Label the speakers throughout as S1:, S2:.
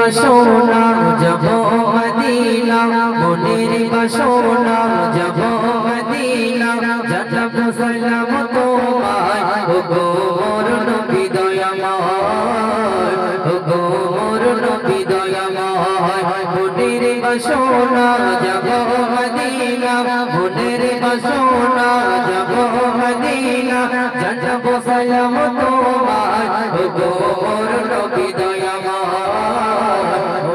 S1: বাসনা যাব মদিনা, মনের বাসনা যাব মদিনা, জানাব সালাম তোমায় ওগো মোর নবী দয়াময়, ওগো মোর নবী দয়াময়। মনের বাসনা যাব মদিনা, মনের বাসনা যাব মদিনা, জানাব সালাম তোমায় ওগো মোর নবী দয়াময়,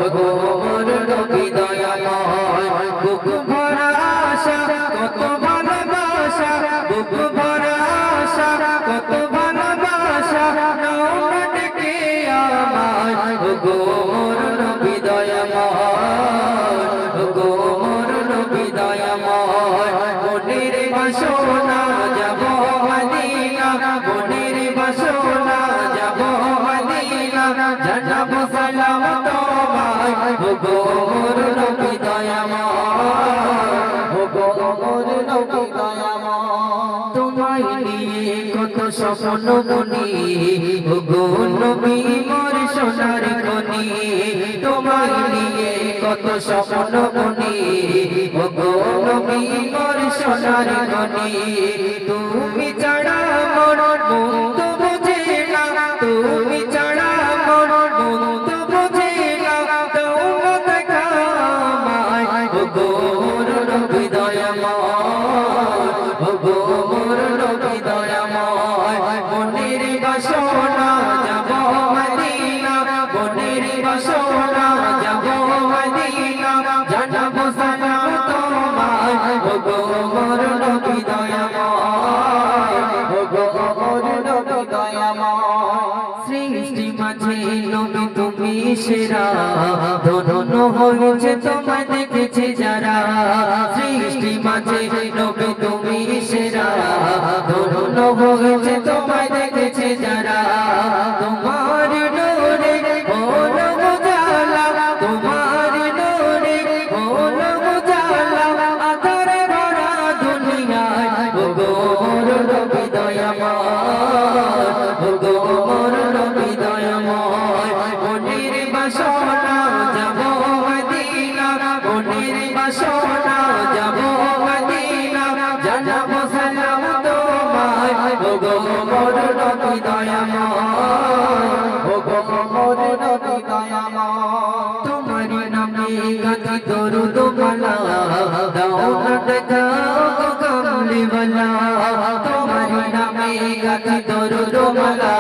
S1: ওগো মোর নবী দয়াময়। বুক ভরা আশা কত ভালোবাসা, বুক ভরা আশা কত ভালোবাসা, নাও না ডেকে আমায় ওগো মোর নবী দয়াময়, ওগো মোর নবী দয়াময়। মনের বাসনা যাব মদিনা, মনের বাসনা যাব মদিনা, জানাব সালাম তোমায় ওগো মোর নবী দয়াময়, ওগো মোর নবী দয়াময়। তোমায় নিয়ে কত স্বপ্ন বুনি ওগো নবী মোর সোনার খনি, তোমায় নিয়ে কত স্বপ্ন বুনি ওগো নবী মোর সোনার খনি। তুমি ছাড়া মোর মন তো বুঝে না, তুমি ছাড়া মোর মন তো বুঝে না, দাও না দেখা আমায় ওগো মোর নবী দয়াময়, ওগো মোর নবী দয়াময়। মনের বাসনা যাব মদিনা, মনের বাসনা যাব মদিনা, জানাব সালাম তোমায় ওগো মোর নবী দয়াময়, ওগো মোর নবী দয়াময়। সৃষ্টি মাঝে নবী তুমি সেরা, ধন্য হয়েছে তোমায় দেখেছে যারা। সৃষ্টি মাঝে নবী তুমি সেরা, ধন্য হয়েছে তোমায় দেখেছে যারা। তোমার নূরে হলো উজালা, তোমার নূরে হলো উজালা, আঁধারে ভরা দুনিয়ায় ওগো মোর নবী দয়াময়, ওগো মোর নবী দয়াময়। মনের বাসনা যাব মদিনা, মনের বাসনা যাব মদিনা, জানাব সালাম তোমায় ওগো মোর নবী দয়াময়, ওগো মোর নবী দয়াময়। তোমার নামে গাথি দরুদ মালা, দাও না দেখা গো কামলি ওয়ালা। তোমার নামে গাথি দরুদ মালা,